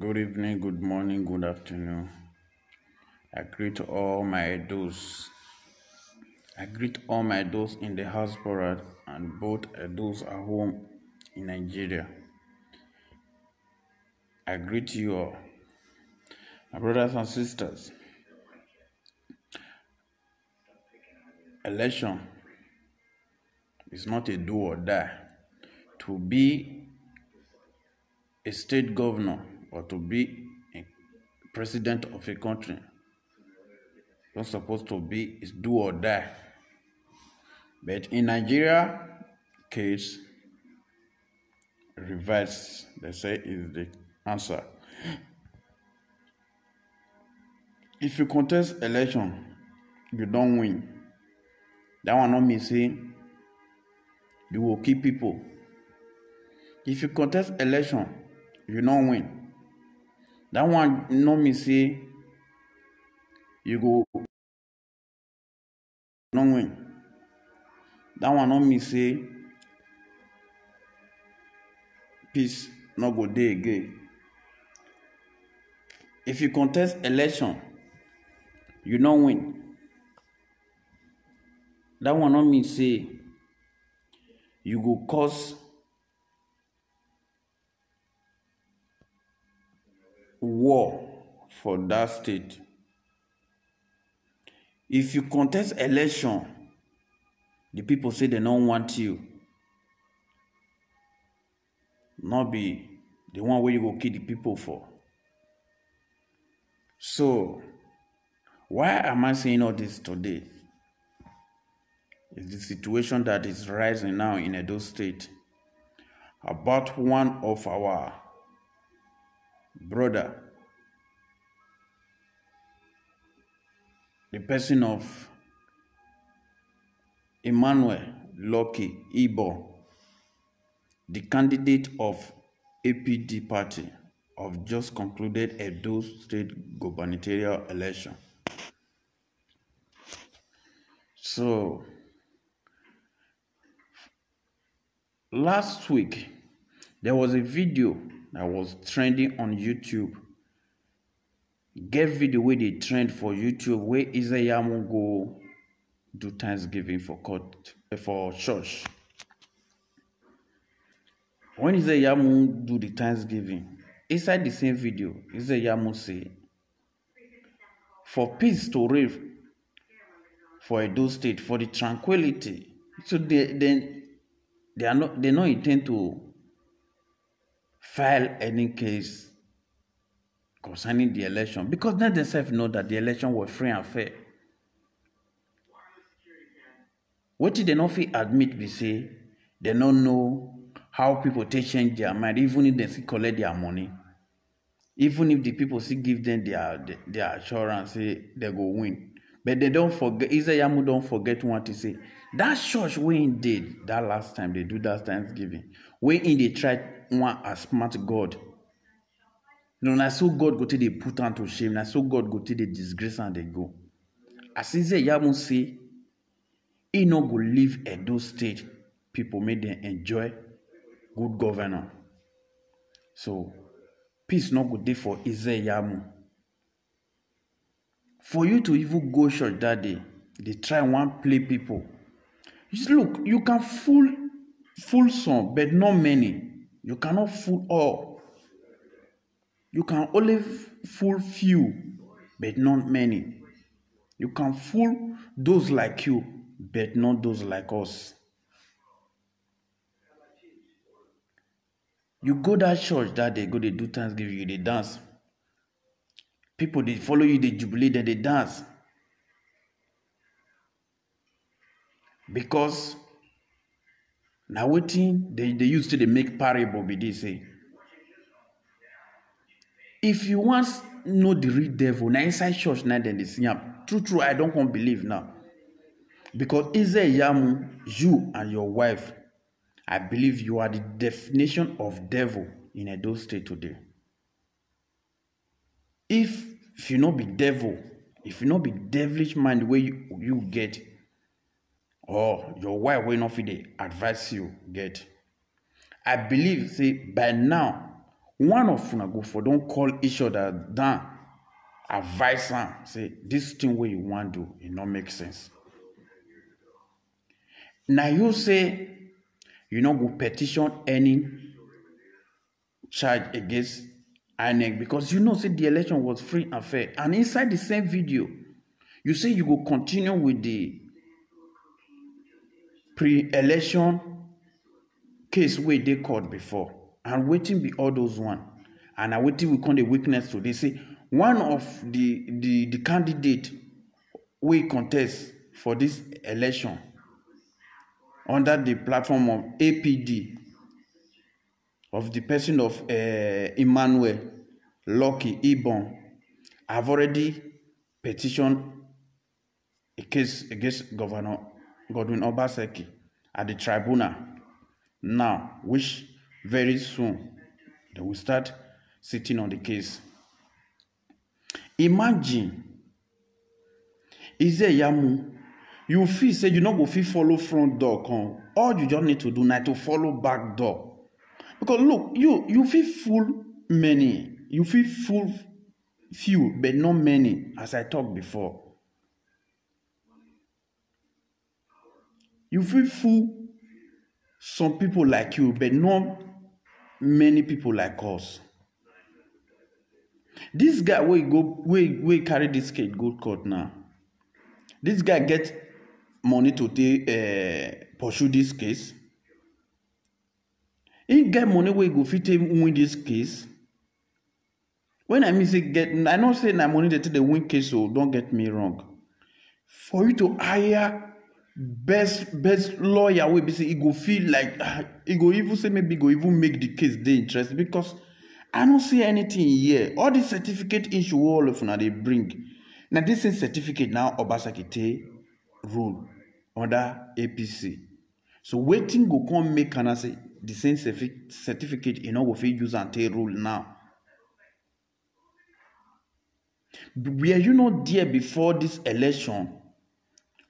Good evening, good morning, good afternoon. I greet all my those. I greet all my those in the diaspora and both those at home in Nigeria. I greet you all, my brothers and sisters. Election is not a do or die. To be a state governor or to be a president of a country, not supposed to be is do or die. But in Nigeria case, reverse, they say, is the answer. If you contest election, you don't win. That one not mean say you will kill people. If you contest election, you don't win. That one not mean say you go not win. That one not mean say peace not go dey again. If you contest election, you don't win. That one not mean say you go cause war for that state. If you contest election, the people say they don't want you. Not be the one where you go kill the people for. So, why am I saying all this today? It's the situation that is rising now in Edo State about one of our brother, the person of Emmanuel Lucky Ibo, the candidate of APD party of just concluded Edo State gubernatorial election. So, last week, there was a video that was trending on YouTube. Get video where they trend for YouTube where Izayamu go do Thanksgiving for church. When Izayamu do the Thanksgiving, inside the same video, Izayamu say, for peace to reign for Edo State, for the tranquility. So they not intend to file any case concerning the election because they themselves know that the election was free and fair. What did they not feel admit we say they don't know how people take change their mind, even if they still collect their money, even if the people still give them their assurance say they go win. But they don't forget, Izayamu don't forget what to say. That church where he did that last time they do that Thanksgiving, where in they tried one as smart God. No, na so God go to they put on to shame, na so God go to the disgrace and they go. As Izayamu say, he no go leave Edo State people make them enjoy good governance. So peace no go dey for Izayamu. For you to even go church that day, they try one play people. You see, look, you can fool some, but not many. You cannot fool all. You can only fool few, but not many. You can fool those like you, but not those like us. You go that church that day, go they do Thanksgiving, you they dance. People they follow you, they jubilate, then they dance. Because now waiting, they used to they make parable be they say. If you want know the real devil, now inside church now then they see him. True, I don't come believe now. Because Izayamu, you and your wife, I believe you are the definition of devil in Edo State today. If you not be devil, if you not be devilish mind the way you get, or your wife will not feel they advise you get, I believe say by now, one of una go for don't call each other down, advise am say this thing wey you wan do, it not make sense. Now you say you no go petition any charge against INEC because you know say the election was free and fair. And inside the same video, you say you go continue with the pre-election case wey dey court before. And wetin be all those one? And na wetin we call the weakness to. They say one of the candidate wey contest for this election under the platform of APD of the person of Emmanuel Lucky Ibon have already petitioned a case against Governor Godwin Obaseki at the tribunal now, which very soon they will start sitting on the case. Imagine, is there yamu? You feel say you not go fit follow front door come. All you just need to do now to follow back door. Because look, you feel fool many. You feel fool few, but not many, as I talked before. You feel fool some people like you, but not many people like us. This guy we carry this case go court now. This guy get money to pursue this case. He get money where go fit win this case. When I mean say get, I not say na money that they win case, so don't get me wrong. For you to hire best lawyer, we be say he go feel like he go even say maybe go even make the case dey interesting because I don't see anything here. All the certificate issue all of now they bring. Now this is certificate now Obaseki rule under APC. So waiting go come make can I say the same certificate you know go fit use and take rule now. Were you not there before this election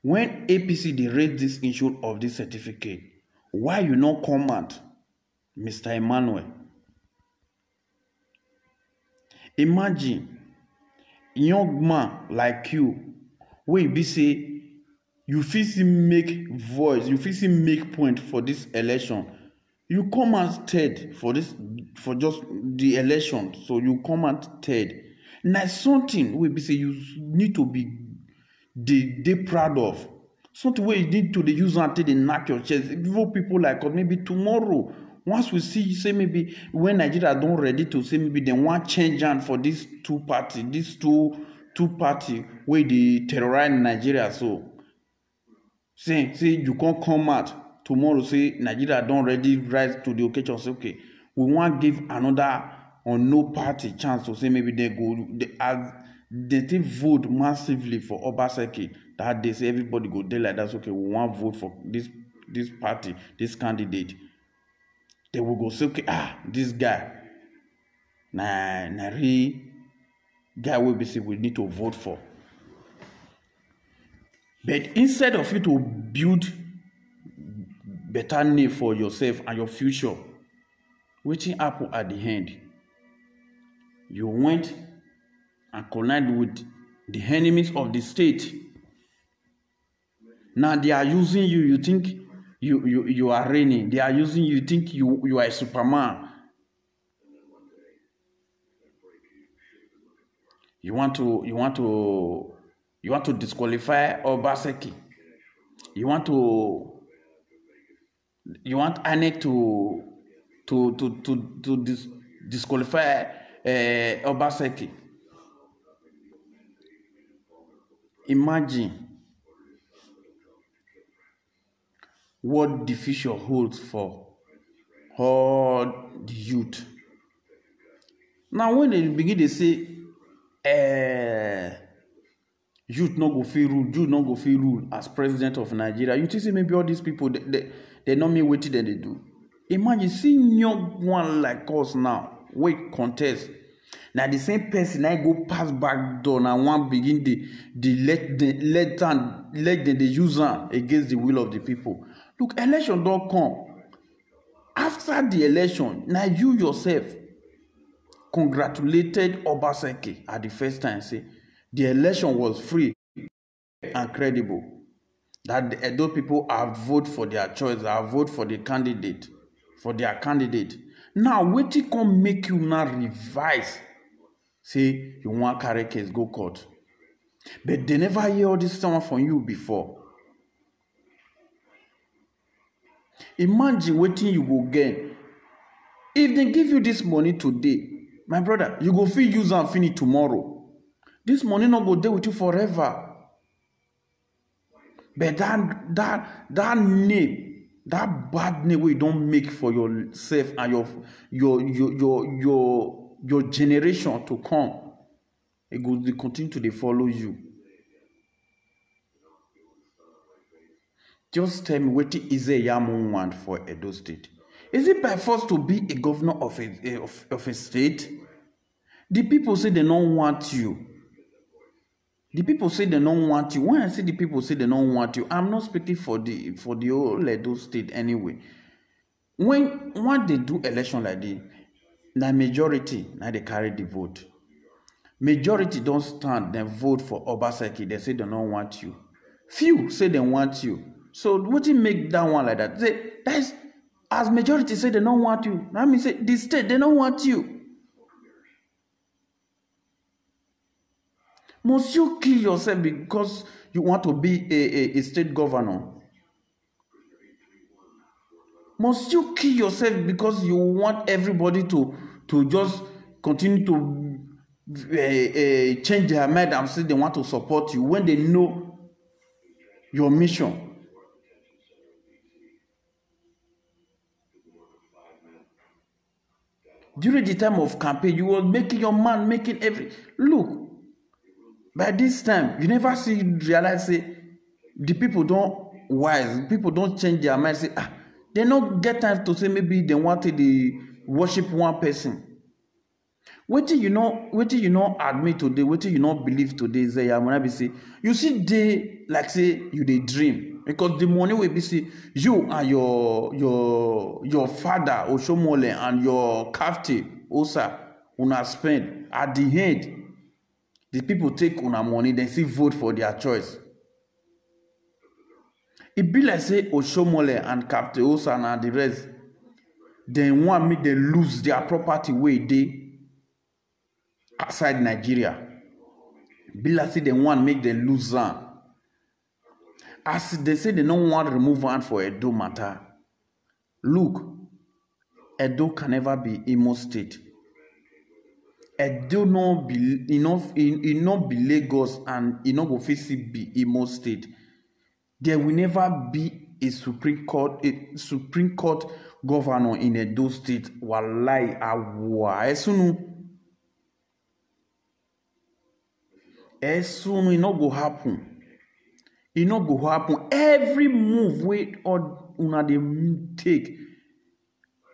when APC they raised this issue of this certificate? Why you not come out, Mr. Emmanuel? Imagine young man like you, where be say you feel make voice, you feel make point for this election. You come out third for just the election, so you come out third. Now something we be say you need to be they proud of. Something where you need to use until they knock your chest. People like us, maybe tomorrow, once we see, say maybe when Nigeria don't ready to say maybe they want change hand for these two party where they terrorize Nigeria. So say you can't come out tomorrow, say Nigeria don't ready rise to the occasion. Say okay, we want give another or no party chance to say maybe they take vote massively for Obaseki that they say everybody go there like that's okay. We want vote for this party, this candidate. They will go say okay, this guy, real guy will be say we need to vote for. But instead of you to build better name for yourself and your future, waiting happen at the end. You went and collide with the enemies of the state. Now they are using you. You think you are reigning. They are using you. You think you are a Superman. You want to disqualify Obaseki. You want INEC to disqualify Obaseki. Imagine what the future holds for all the youth. Now when they begin to say youth not go feel rule as president of Nigeria, you think say maybe all these people they not mean what they do. Imagine seeing young one like us now, wait contest. Now the same person I go pass back door and one begin let them use them against the will of the people. Look, election don't come. After the election, now you yourself, congratulated Obaseki at the first time, say the election was free and credible. That the Edo people have voted for their choice, have voted for the candidate, for their candidate. Now, wetin come make you now revise? Say you want carry case go court, but they never hear all this stuff from you before. Imagine wetin you go get if they give you this money today, my brother. You go fit use am finish tomorrow. This money no go dey with you forever. But that name, that bad name we don't make for yourself and your generation to come, it will continue to follow you. Just tell me what is a Yamu want for Edo State? Is it by force to be a governor of a state? The people say they don't want you. The people say they don't want you. When I say the people say they don't want you, I'm not speaking for the whole Edo State anyway. When they do election like this, the majority now they carry the vote. Majority don't stand, they vote for Obaseki. They say they don't want you. Few say they want you. So what you make that one like that? Say that's as majority say they don't want you. That means say the state they don't want you. Must you kill yourself because you want to be a state governor? Must you kill yourself because you want everybody to just continue to change their mind and say they want to support you when they know your mission? During the time of campaign, you were making your man, making every... Look, by this time, you never realize, say, the people don't wise, people don't change their mind, say, they don't get time to say maybe they wanted to worship one person. What do you know admit today, what do you not believe today, say, you see they, like say, you they dream. Because the money will be, see, you and your father, Oshomole, and your captain, Osa, una spend at the end. The people take una money, they still vote for their choice. It be like say Oshomole and Captain Osa and the rest, they want make them lose their property where they outside Nigeria. Be like say they want make them lose them. As they say they don't want to remove one for Edo matter. Look, Edo can never be Imo State. Edo no be enough. It not be Lagos and it not go face be Imo State. There will never be a Supreme Court governor in Edo State. Wallahi awa. Esunu it not go happen. It not go happen. Every move we or una dey take,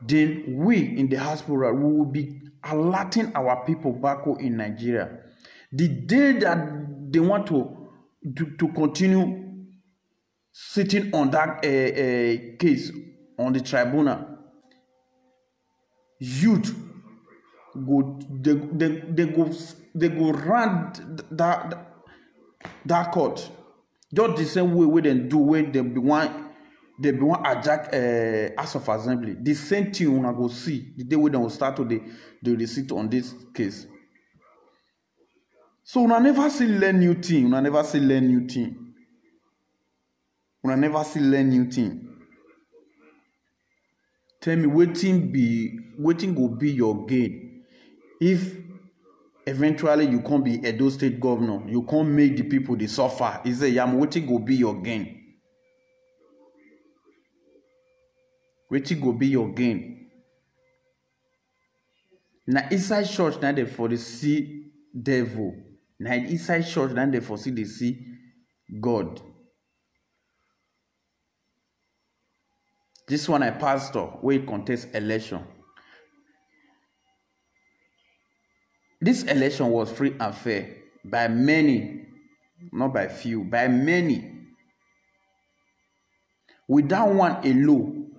then we in the diaspora we will be alerting our people back home in Nigeria. The day that they want to continue sitting on that case on the tribunal, youth go they go round that court just the same way we then do when they be one hijack House of Assembly. The same thing una go see the day we then will start to the receipt on this case. So una never see learn new thing. Una never see learn new thing. Una never see learn new thing. Tell me waiting go be your gain if eventually you can't be Edo State governor. You can't make the people they suffer. Is a yam waiting go be your gain. Waiting go be your gain. Now inside church now they for the see devil. Now inside church now they for see the see God. This one a pastor where he contest election. This election was free and fair by many, not by few, by many. Without one alone,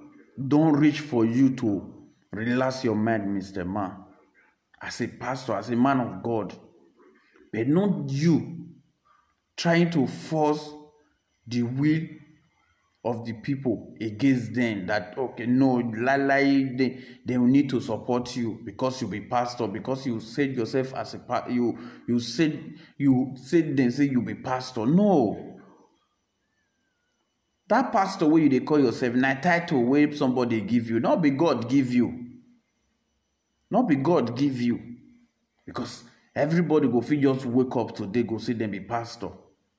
don't reach for you to relax your mind, Mr. Man. as a pastor, as a man of God. But not you trying to force the will of the people against them, that okay, no, they will need to support you because you be pastor, because you said yourself as a you said them say you be pastor. No, that pastor where you they call yourself, na title where somebody give you, not be God give you, not be God give you, because everybody go fit just wake up today go see them be pastor.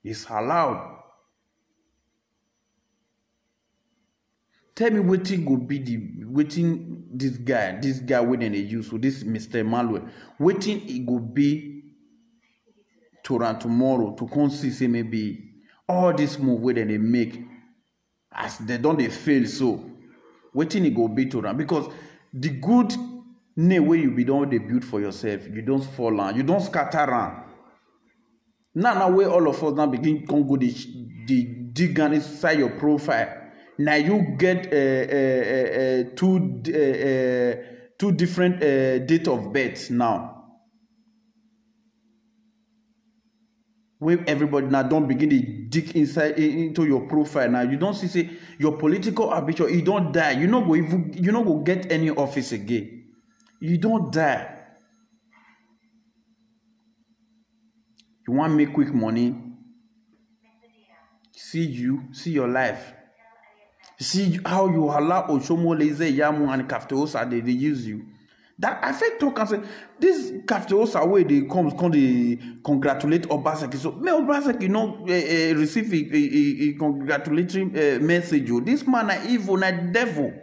It's allowed. Tell me wetin go be wetin this guy wey dem dey use, so this Mr. Emmanuel, wetin e go be tomorrow to come see say maybe all this move wey dem dey make as dem don dey fail, so wetin e go be to am, because the good name wey you be don dey build for yourself, you don fall am, you don scatter am. Now wey all of us now begin come go dey dig am inside your profile. Now you get two different date of birth now. Where everybody now don't begin to dig inside into your profile. Now you don't see say your political ambition, you don't die. You not go get any office again. You don't die. You want to make quick money. See your life. See how you allow Oshomole, Yamu, and Kafteosa, they use you. That I feel talk and say this Kafteosa way they come they congratulate Obaseki. So me Obaseki receive a congratulatory message. This man na evil, na devil.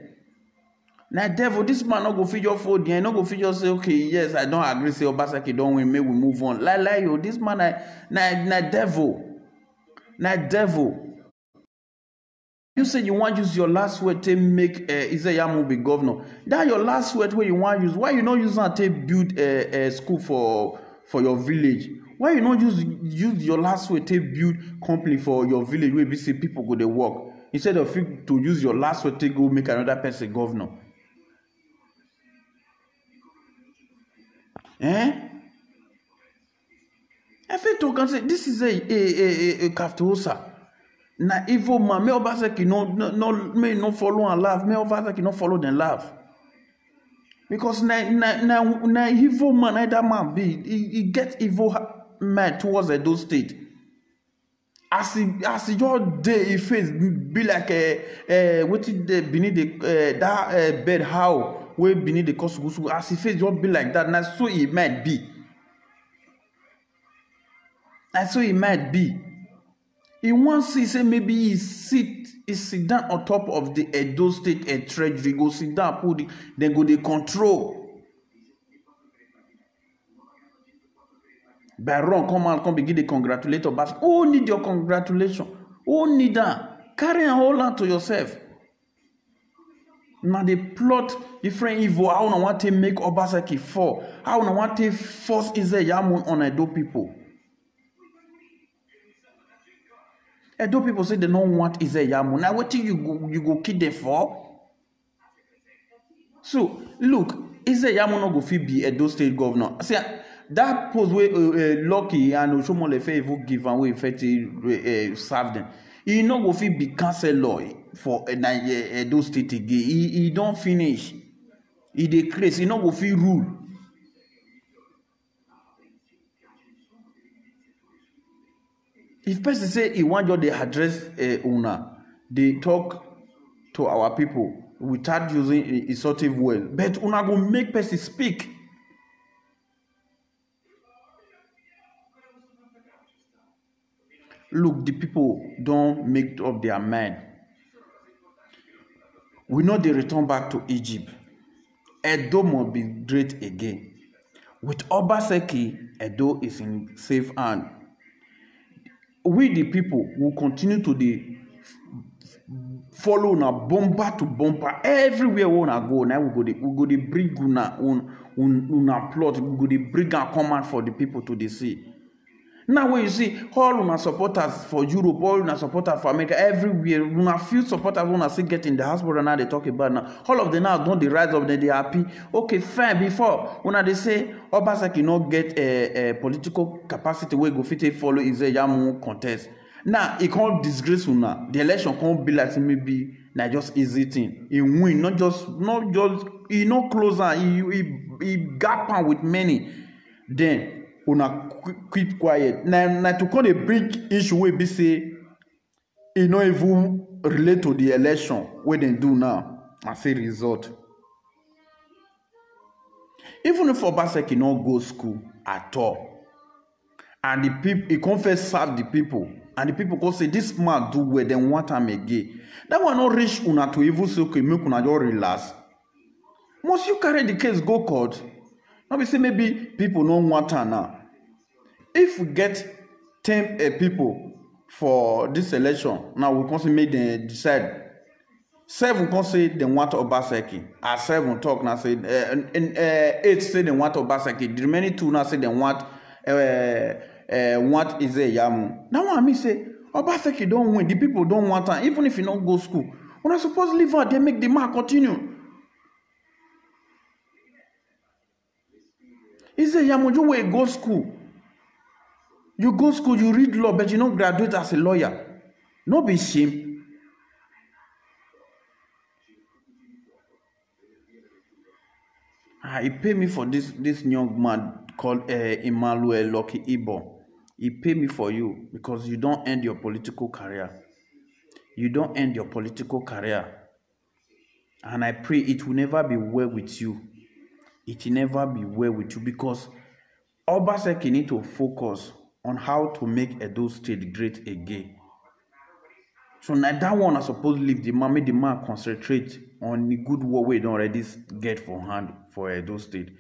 Na devil, this man not go fit your phone, you not go fit your say, okay, yes, I don't agree, say Obaseki don't win, may we move on. Lie, yo, this man na devil. Na devil. You say you want to use your last word to make Izeyamu be governor. That your last word where you want to use. Why you not use that to build a school for your village? Why you not use your last word to build company for your village where we see people go to work? Instead of you to use your last word to go make another person governor. I feel to can say this is a Kafteosa. Na evil man, me Obaseki no follow and laugh. Me Obaseki no follow them laugh. Because na evil man, either man be, he get evil man towards Edo State. As he your day, he face be like what it beneath the that bed how where beneath the kosugusu. As he face just be like that, now so he might be. And so he might be. He wants to say maybe he sit down on top of the Edo State treasury, go sit down, then go they control. Baron, come begin to congratulate us. Who need your congratulation? Who need that? Carry and hold on to yourself. Now they plot different evil. How I want to make Obaseki fall. How I want to force Izeyamu on Edo people. Edo people say they don't want Izeyamu. Now what thing you go kill them for? So look, Izeyamu no go fit be Edo State governor. See that post where Lucky and Oshomole even give and we effectively serve them. He no go fit be councillor for Edo State again. He don't finish. He decrease. He no go fit rule. If person say he want you to address una, they talk to our people without using insultive words. But una go make person speak. Look, the people don't make up their mind. We know they return back to Egypt. Edo must be great again. With Obaseki, Edo is in safe hand. We the people will continue to follow na bumper to bumper everywhere we wanna go. Now we go to bring una plot. We go to bring a command for the people to the sea. Now when you see all una supporters for Europe, all una supporters for America, everywhere, una few supporters una still get in the hospital now they talk about now. All of them now don't they rise up, they happy. Okay, fine. Before una they say Obaseki no get a political capacity where go fit follow Izeyamu contest. Now it can't disgrace una. The election can't be like maybe na just easy thing. He win, not just he no closer. He gap on with many. Then una keep quiet. Now to call a big issue wey be say e no even relate to the election wey dem do now as a result. Even if Obaseki no go school at all, and the people he come first serve the people, and the people go say this man do well, then want am again. That one not reach una to even say okay, make una just relax. Must you carry the case go court? Now we say maybe people no want am now. If we get 10 people for this election, now we can say make them decide. 7 can say they want Obaseki. As 7 talk now say 8 say they want Obaseki. The remaining 2 now say they want Izeyamu. Now what I mean say Obaseki don't win. The people don't want her. Even if you don't go school, when I suppose leave her, they make the man continue. Izeyamu, you will go school. You go school, you read law, but you don't graduate as a lawyer. No be shame. He paid me for this young man called Emmanuel Lucky Ibo. He paid me for you because you don't end your political career. You don't end your political career. And I pray it will never be well with you. It will never be well with you because Obaseki need to focus on how to make Edo State great again. So now that one I suppose leave the man, make the man concentrate on the good work we don't already get for hand for Edo State.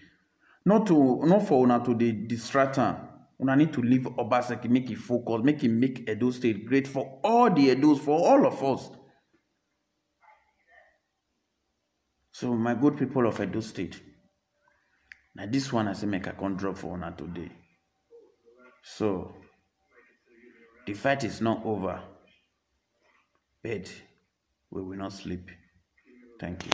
Not for una to the distract am. Una need to leave Obaseki, make it focus, make Edo State great for all the Edos, for all of us. So my good people of Edo State, now this one I say make I can't drop for una today. So the fight is not over, but we will not sleep. Thank you.